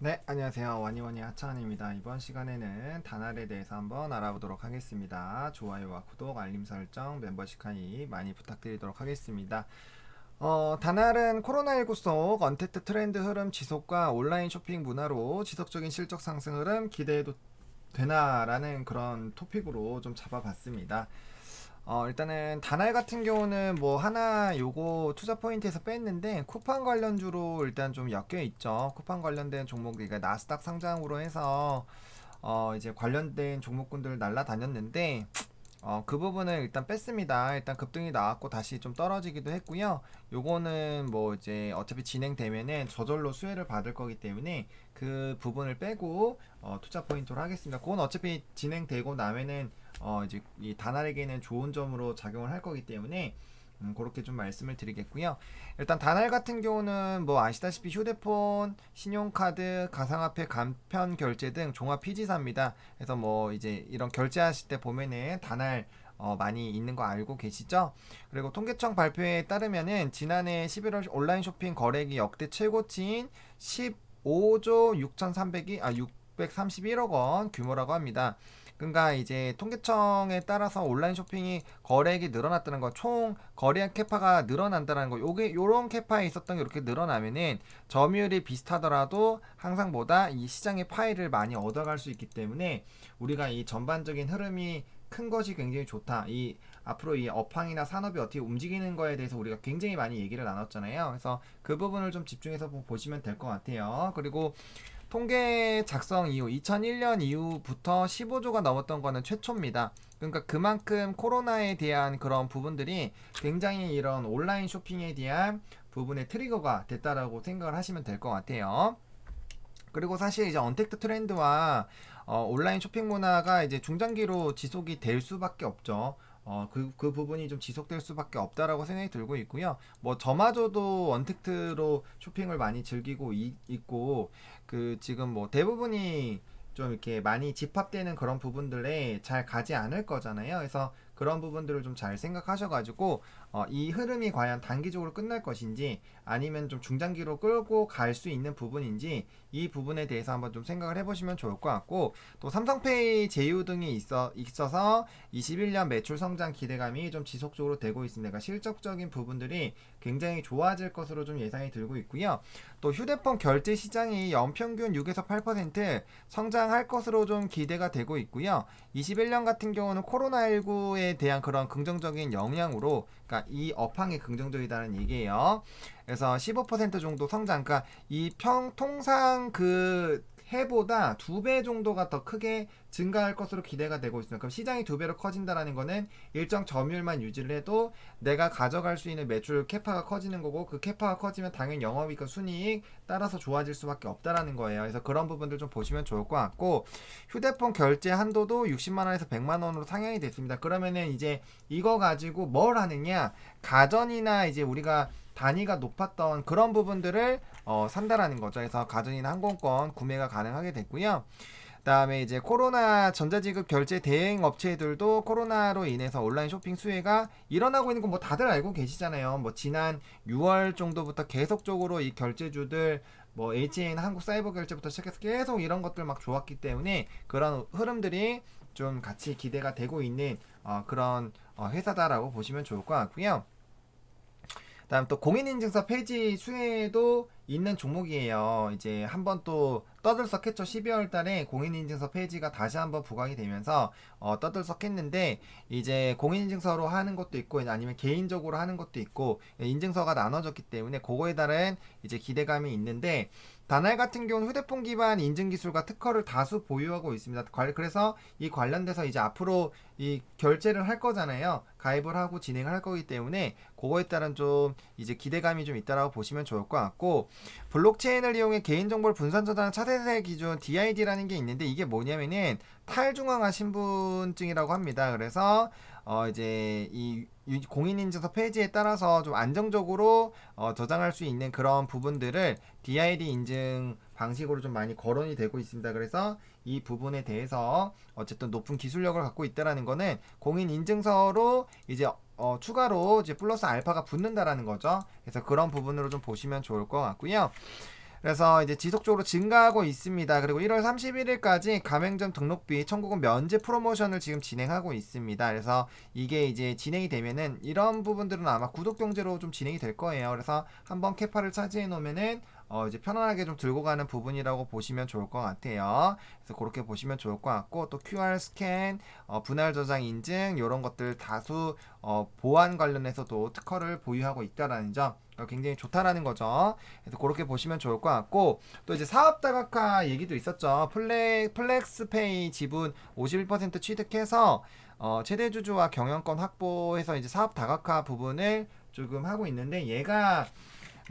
네, 안녕하세요. 와니와니 하차원입니다. 이번 시간에는 다날에 대해서 한번 알아보도록 하겠습니다. 좋아요와 구독, 알림 설정, 멤버십 가입 많이 부탁드리도록 하겠습니다. 다날은 코로나19 속 언택트 트렌드 흐름 지속과 온라인 쇼핑 문화로 지속적인 실적 상승 흐름 기대해도 되나라는 그런 토픽으로 좀 잡아봤습니다. 일단은 다날 같은 경우는 뭐 하나 요거 투자 포인트에서 뺐는데 쿠팡 관련주로 일단 좀 엮여 있죠. 쿠팡 관련된 종목, 그러니까 나스닥 상장으로 해서 이제 관련된 종목군들 날라다녔는데 그 부분을 일단 뺐습니다. 일단 급등이 나왔고 다시 좀 떨어지기도 했고요. 요거는 뭐 이제 어차피 진행되면은 저절로 수혜를 받을 거기 때문에 그 부분을 빼고 투자 포인트로 하겠습니다. 그건 어차피 진행되고 나면은 이제 이 다날에게는 좋은 점으로 작용을 할 거기 때문에 그렇게 좀 말씀을 드리겠고요. 일단 다날 같은 경우는 뭐 아시다시피 휴대폰, 신용카드, 가상화폐, 간편 결제 등 종합 피지사입니다. 그래서 뭐 이제 이런 결제하실 때 보면은 다날 많이 있는 거 알고 계시죠? 그리고 통계청 발표에 따르면은 지난해 11월 온라인 쇼핑 거래액이 역대 최고치인 15조 631억 원 규모라고 합니다. 그러니까 이제 통계청에 따라서 온라인 쇼핑이 거래액이 늘어났다는 거, 총 거래액 캐파가 늘어난다는 거, 요게 요런 캐파에 있었던 게 이렇게 늘어나면은 점유율이 비슷하더라도 항상보다 이 시장의 파이를 많이 얻어갈 수 있기 때문에 우리가 이 전반적인 흐름이 큰 것이 굉장히 좋다. 이 앞으로 이 업황이나 산업이 어떻게 움직이는 거에 대해서 우리가 굉장히 많이 얘기를 나눴잖아요. 그래서 그 부분을 좀 집중해서 보시면 될 것 같아요. 그리고 통계 작성 이후 2001년 이후부터 15조가 넘었던 거는 최초입니다. 그러니까 그만큼 코로나에 대한 그런 부분들이 굉장히 이런 온라인 쇼핑에 대한 부분의 트리거가 됐다라고 생각을 하시면 될 것 같아요. 그리고 사실 이제 언택트 트렌드와 온라인 쇼핑 문화가 이제 중장기로 지속이 될 수밖에 없죠. 그 부분이 좀 지속될 수밖에 없다라고 생각이 들고 있고요. 뭐 저마저도 언택트로 쇼핑을 많이 즐기고 있고 그 지금 뭐 대부분이 좀 이렇게 많이 집합되는 그런 부분들에 잘 가지 않을 거잖아요. 그래서 그런 부분들을 좀 잘 생각하셔가지고 이 흐름이 과연 단기적으로 끝날 것인지 아니면 좀 중장기로 끌고 갈 수 있는 부분인지 이 부분에 대해서 한번 좀 생각을 해보시면 좋을 것 같고 또 삼성페이 제휴 등이 있어서 21년 매출 성장 기대감이 좀 지속적으로 되고 있습니다. 그러니까 실적적인 부분들이 굉장히 좋아질 것으로 좀 예상이 들고 있고요. 또 휴대폰 결제 시장이 연평균 6에서 8% 성장할 것으로 좀 기대가 되고 있고요. 21년 같은 경우는 코로나19에 대한 그런 긍정적인 영향으로, 그러니까 이 업황이 긍정적이다는 얘기예요. 그래서 15% 정도 성장, 그러니까 이 통상 그 해보다 2배 정도가 더 크게 증가할 것으로 기대가 되고 있습니다. 그럼 시장이 2배로 커진다라는 거는 일정 점유율만 유지를 해도 내가 가져갈 수 있는 매출 캐파가 커지는 거고, 그 캐파가 커지면 당연히 영업이익과 순이익 따라서 좋아질 수밖에 없다라는 거예요. 그래서 그런 부분들 좀 보시면 좋을 것 같고, 휴대폰 결제 한도도 60만 원에서 100만 원으로 상향이 됐습니다. 그러면은 이제 이거 가지고 뭘 하느냐, 가전이나 이제 우리가 단위가 높았던 그런 부분들을 산다라는 거죠. 그래서 가전이나 항공권 구매가 가능하게 됐고요. 그다음에 이제 코로나 전자지급 결제 대행 업체들도 코로나로 인해서 온라인 쇼핑 수혜가 일어나고 있는 건 뭐 다들 알고 계시잖아요. 뭐 지난 6월 정도부터 계속적으로 이 결제주들 뭐 HN 한국사이버 결제부터 시작해서 계속 이런 것들 막 좋았기 때문에 그런 흐름들이 좀 같이 기대가 되고 있는 그런 회사다라고 보시면 좋을 것 같고요. 다음 또 공인인증서 폐지 수혜도 있는 종목이에요. 이제 한번 또 떠들썩했죠. 12월 달에 공인인증서 폐지가 다시 한번 부각이 되면서 떠들썩했는데 이제 공인인증서로 하는 것도 있고 아니면 개인적으로 하는 것도 있고 인증서가 나눠졌기 때문에 그거에 따른 이제 기대감이 있는데 다날 같은 경우는 휴대폰 기반 인증 기술과 특허를 다수 보유하고 있습니다. 그래서 이 관련돼서 이제 앞으로 이 결제를 할 거잖아요. 가입을 하고 진행을 할 거기 때문에 그거에 따른 좀 이제 기대감이 좀 있다라고 보시면 좋을 것 같고, 블록체인을 이용해 개인정보를 분산 저장하는 차세대 기준 DID라는 게 있는데 이게 뭐냐면은 탈중앙화 신분증이라고 합니다. 그래서 이제 이 공인인증서 폐지에 따라서 좀 안정적으로 저장할 수 있는 그런 부분들을 DID 인증 방식으로 좀 많이 거론이 되고 있습니다. 그래서 이 부분에 대해서 어쨌든 높은 기술력을 갖고 있다라는 거는 공인인증서로 이제 추가로 이제 플러스 알파가 붙는다라는 거죠. 그래서 그런 부분으로 좀 보시면 좋을 것 같고요. 그래서 이제 지속적으로 증가하고 있습니다. 그리고 1월 31일까지 가맹점 등록비 청구금 면제 프로모션을 지금 진행하고 있습니다. 그래서 이게 이제 진행이 되면은 이런 부분들은 아마 구독 경제로 좀 진행이 될 거예요. 그래서 한번 캐파를 차지해 놓으면은 이제 편안하게 좀 들고 가는 부분이라고 보시면 좋을 것 같아요. 그래서 그렇게 보시면 좋을 것 같고, 또 QR 스캔, 분할 저장 인증 이런 것들 다수 보안 관련해서도 특허를 보유하고 있다라는 점 굉장히 좋다라는 거죠. 그래서 그렇게 보시면 좋을 것 같고, 또 이제 사업 다각화 얘기도 있었죠. 플렉스페이 지분 51% 취득해서 최대 주주와 경영권 확보해서 이제 사업 다각화 부분을 조금 하고 있는데, 얘가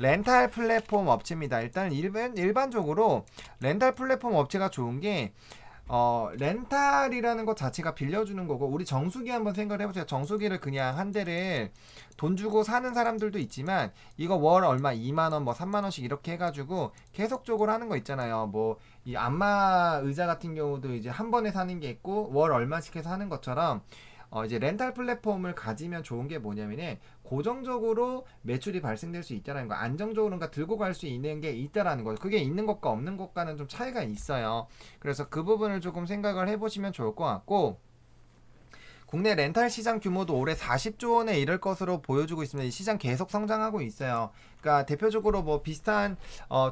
렌탈 플랫폼 업체입니다. 일단 일반적으로 렌탈 플랫폼 업체가 좋은 게 렌탈이라는 것 자체가 빌려주는 거고, 우리 정수기 한번 생각을 해보세요. 정수기를 그냥 한 대를 돈 주고 사는 사람들도 있지만, 이거 월 얼마 2만원 뭐 3만원씩 이렇게 해가지고 계속적으로 하는 거 있잖아요. 뭐 이 안마 의자 같은 경우도 이제 한 번에 사는 게 있고 월 얼마씩 해서 하는 것처럼, 이제 렌탈 플랫폼을 가지면 좋은 게 뭐냐면은 고정적으로 매출이 발생될 수 있다는 거, 안정적으로 뭔가 들고 갈 수 있는 게 있다라는 거죠. 그게 있는 것과 없는 것과는 좀 차이가 있어요. 그래서 그 부분을 조금 생각을 해보시면 좋을 것 같고, 국내 렌탈 시장 규모도 올해 40조 원에 이를 것으로 보여주고 있습니다. 이 시장 계속 성장하고 있어요. 그러니까 대표적으로 뭐 비슷한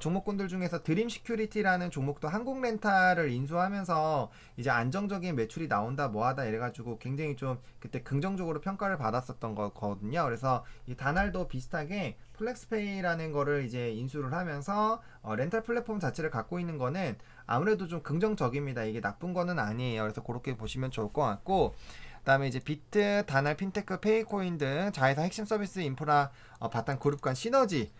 종목군들 중에서 드림 시큐리티라는 종목도 한국 렌탈을 인수하면서 이제 안정적인 매출이 나온다 뭐하다 이래가지고 굉장히 좀 그때 긍정적으로 평가를 받았었던 거거든요. 그래서 이 다날도 비슷하게 플렉스페이라는 거를 이제 인수를 하면서 렌탈 플랫폼 자체를 갖고 있는 거는 아무래도 좀 긍정적입니다. 이게 나쁜 거는 아니에요. 그래서 그렇게 보시면 좋을 것 같고, 그다음에 이제 비트, 다날, 핀테크, 페이코인 등 자회사 핵심 서비스 인프라 바탕 그룹 간 시너지.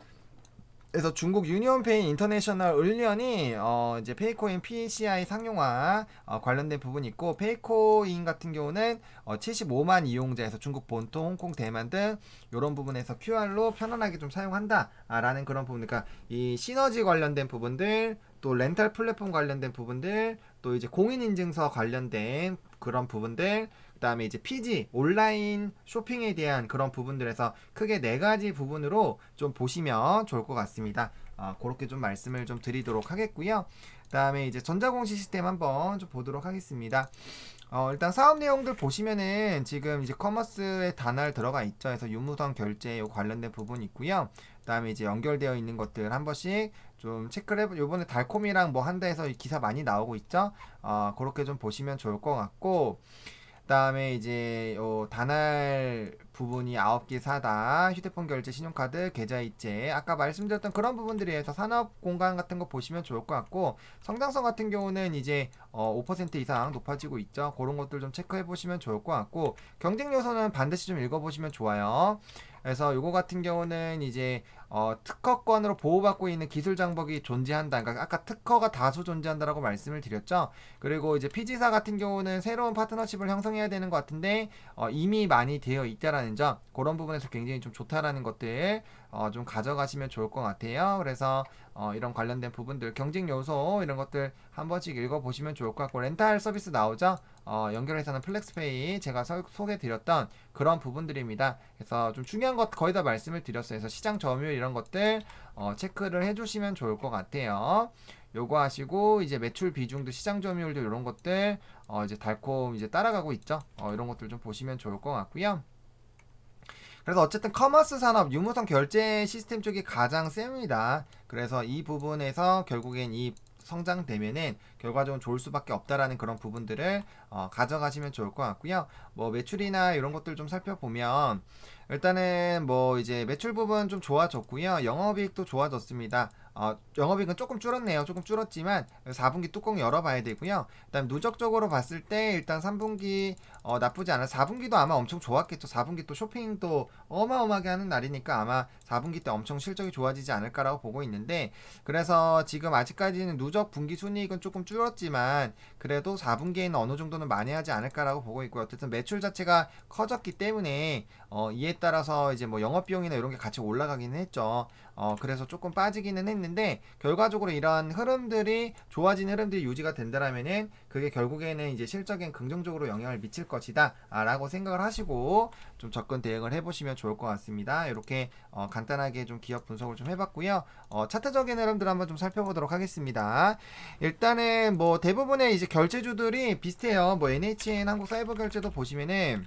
그래서 중국 유니온페이 인터내셔널 을련이 이제 페이코인 PCI 상용화 관련된 부분이 있고, 페이코인 같은 경우는 75만 이용자에서 중국 본토, 홍콩, 대만 등 이런 부분에서 QR로 편안하게 좀 사용한다라는 그런 부분. 그러니까 이 시너지 관련된 부분들, 또 렌탈 플랫폼 관련된 부분들, 또 이제 공인인증서 관련된 그런 부분들, 그 다음에 이제 PG 온라인 쇼핑에 대한 그런 부분들에서 크게 네 가지 부분으로 좀 보시면 좋을 것 같습니다. 그렇게 좀 말씀을 좀 드리도록 하겠고요. 그 다음에 이제 전자공시 시스템 한번 좀 보도록 하겠습니다. 일단 사업 내용들 보시면은 지금 이제 커머스에 단알 들어가 있죠. 그래서 유무선 결제 관련된 부분이 있고요. 그 다음에 이제 연결되어 있는 것들 한 번씩 좀 체크를 해보, 요번에 달콤이랑 뭐 한다 해서 기사 많이 나오고 있죠. 그렇게 좀 보시면 좋을 것 같고, 그다음에 이제 단알 부분이 9개 사다, 휴대폰 결제, 신용카드, 계좌이체, 아까 말씀드렸던 그런 부분들에 의해서 산업 공간 같은 거 보시면 좋을 것 같고, 성장성 같은 경우는 이제 5% 이상 높아지고 있죠. 그런 것들 좀 체크해 보시면 좋을 것 같고, 경쟁 요소는 반드시 좀 읽어보시면 좋아요. 그래서 요거 같은 경우는 이제 특허권으로 보호받고 있는 기술 장벽이 존재한다. 그러니까 아까 특허가 다수 존재한다라고 말씀을 드렸죠. 그리고 이제 피지사 같은 경우는 새로운 파트너십을 형성해야 되는 것 같은데 이미 많이 되어 있다라는 점, 그런 부분에서 굉장히 좀 좋다라는 것들 좀 가져가시면 좋을 것 같아요. 그래서 이런 관련된 부분들, 경쟁 요소 이런 것들 한 번씩 읽어보시면 좋을 것 같고, 렌탈 서비스 나오죠. 연결해서는 플렉스페이 제가 소개드렸던 그런 부분들입니다. 그래서 좀 중요한 것 거의 다 말씀을 드렸어요. 그래서 시장 점유율 이런 것들 체크를 해주시면 좋을 것 같아요. 요거 하시고, 이제 매출 비중도 시장 점유율도 이런 것들 이제 달콤 이제 따라가고 있죠. 이런 것들 좀 보시면 좋을 것 같고요. 그래서 어쨌든 커머스 산업, 유무선 결제 시스템 쪽이 가장 셉니다. 그래서 이 부분에서 결국엔 이 성장되면은 결과적으로 좋을 수밖에 없다라는 그런 부분들을 가져가시면 좋을 것 같고요. 뭐 매출이나 이런 것들 좀 살펴보면, 일단은 뭐 이제 매출 부분 좀 좋아졌고요. 영업이익도 좋아졌습니다. 영업이익은 조금 줄었네요. 조금 줄었지만 4분기 뚜껑 열어봐야 되고요. 그다음 누적적으로 봤을 때 일단 3분기 나쁘지 않아. 4분기도 아마 엄청 좋았겠죠. 4분기 또 쇼핑도 어마어마하게 하는 날이니까 아마 4분기 때 엄청 실적이 좋아지지 않을까라고 보고 있는데, 그래서 지금 아직까지는 누적 분기 순이익은 조금 줄었지만 그래도 4분기에는 어느 정도는 만회하지 않을까라고 보고 있고요. 어쨌든 매출 자체가 커졌기 때문에 이에 거기에 따라서 이제 뭐 영업비용이나 이런 게 같이 올라가기는 했죠. 그래서 조금 빠지기는 했는데 결과적으로 이런 흐름들이 좋아진 흐름들이 유지가 된다라면은 그게 결국에는 이제 실적엔 긍정적으로 영향을 미칠 것이다 라고 생각을 하시고 좀 접근 대응을 해보시면 좋을 것 같습니다. 이렇게 간단하게 좀 기업 분석을 좀 해봤고요. 차트적인 흐름들 한번 좀 살펴보도록 하겠습니다. 일단은 뭐 대부분의 이제 결제주들이 비슷해요. 뭐 NHN 한국사이버결제도 보시면은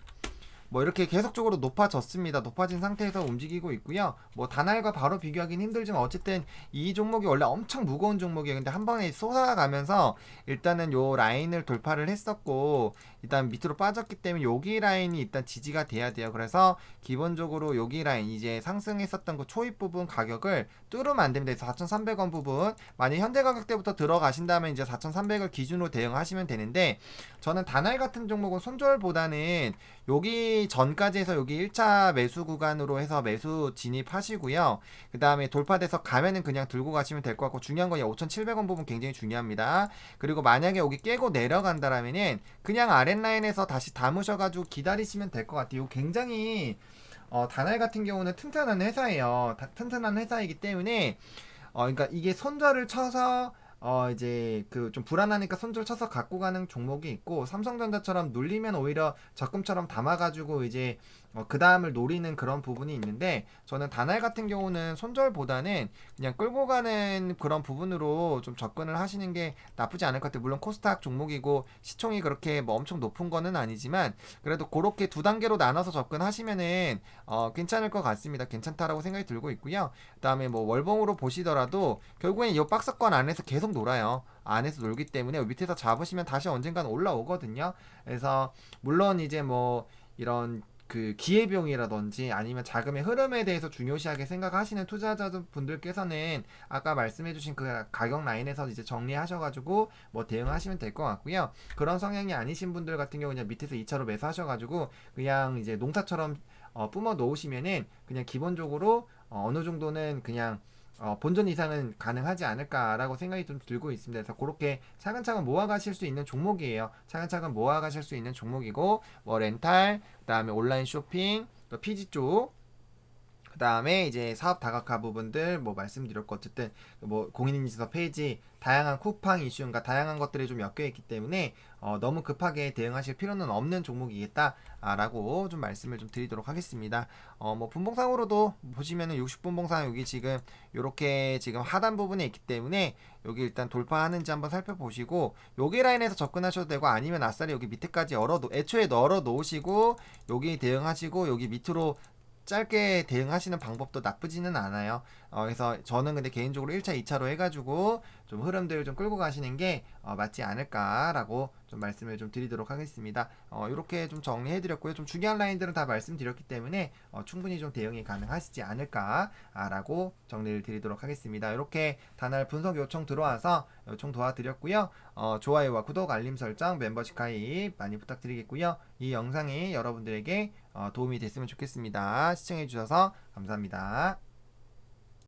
뭐 이렇게 계속적으로 높아졌습니다. 높아진 상태에서 움직이고 있고요. 뭐 단알과 바로 비교하기는 힘들지만 어쨌든 이 종목이 원래 엄청 무거운 종목이에요. 근데 한 번에 솟아가면서 일단은 요 라인을 돌파를 했었고 일단 밑으로 빠졌기 때문에 여기 라인이 일단 지지가 돼야 돼요. 그래서 기본적으로 여기 라인 이제 상승했었던 그 초입 부분 가격을 뚫으면 안 됩니다. 4,300원 부분 만약 현재 가격대부터 들어가신다면 이제 4,300을 기준으로 대응하시면 되는데 저는 단알 같은 종목은 손절보다는 여기 전까지 해서 여기 1차 매수 구간으로 해서 매수 진입하시고요. 그 다음에 돌파돼서 가면은 그냥 들고 가시면 될 것 같고 중요한 건 5,700원 부분 굉장히 중요합니다. 그리고 만약에 여기 깨고 내려간다라면은 그냥 아랫라인에서 다시 담으셔가지고 기다리시면 될 것 같아요. 굉장히 단알 같은 경우는 튼튼한 회사예요. 튼튼한 회사이기 때문에 그러니까 이게 손절을 쳐서 이제 그 좀 불안하니까 손절 쳐서 갖고 가는 종목이 있고 삼성전자처럼 눌리면 오히려 적금처럼 담아가지고 이제 그 다음을 노리는 그런 부분이 있는데 저는 단알 같은 경우는 손절보다는 그냥 끌고 가는 그런 부분으로 좀 접근을 하시는 게 나쁘지 않을 것 같아요. 물론 코스닥 종목이고 시총이 그렇게 뭐 엄청 높은 거는 아니지만 그래도 그렇게 두 단계로 나눠서 접근하시면은 괜찮을 것 같습니다. 괜찮다라고 생각이 들고 있고요. 그 다음에 뭐 월봉으로 보시더라도 결국엔 이 박스권 안에서 계속 놀아요. 안에서 놀기 때문에 밑에서 잡으시면 다시 언젠가는 올라오거든요. 그래서 물론 이제 뭐 이런 그 기회비용이라든지 아니면 자금의 흐름에 대해서 중요시하게 생각하시는 투자자분들께서는 아까 말씀해주신 그 가격 라인에서 이제 정리하셔가지고 뭐 대응하시면 될 것 같고요. 그런 성향이 아니신 분들 같은 경우는 밑에서 2차로 매수하셔가지고 그냥 이제 농사처럼 뿜어 놓으시면은 그냥 기본적으로 어느 정도는 그냥 본전 이상은 가능하지 않을까라고 생각이 좀 들고 있습니다. 그래서 그렇게 차근차근 모아가실 수 있는 종목이에요. 차근차근 모아가실 수 있는 종목이고 뭐 렌탈, 그다음에 온라인 쇼핑, 또 피지 쪽, 그 다음에 이제 사업 다각화 부분들 뭐 말씀드렸고 어쨌든 뭐 공인인증서 페이지 다양한 쿠팡 이슈인가 다양한 것들이 좀 엮여 있기 때문에 너무 급하게 대응하실 필요는 없는 종목이겠다라고 좀 말씀을 좀 드리도록 하겠습니다. 뭐 분봉상으로도 보시면은 60분봉상 여기 지금 요렇게 지금 하단 부분에 있기 때문에 여기 일단 돌파하는지 한번 살펴보시고 여기 라인에서 접근하셔도 되고 아니면 아싸리 여기 밑에까지 애초에 널어 놓으시고 여기 대응하시고 여기 밑으로 짧게 대응하시는 방법도 나쁘지는 않아요. 그래서 저는 근데 개인적으로 1차, 2차로 해가지고 좀 흐름들을 좀 끌고 가시는 게 맞지 않을까라고 좀 말씀을 좀 드리도록 하겠습니다. 이렇게 좀 정리해드렸고요. 좀 중요한 라인들은 다 말씀드렸기 때문에 충분히 좀 대응이 가능하시지 않을까라고 정리를 드리도록 하겠습니다. 이렇게 단알 분석 요청 들어와서 요청 도와드렸고요. 좋아요와 구독, 알림 설정, 멤버십 가입 많이 부탁드리겠고요. 이 영상이 여러분들에게 도움이 됐으면 좋겠습니다. 시청해주셔서 감사합니다.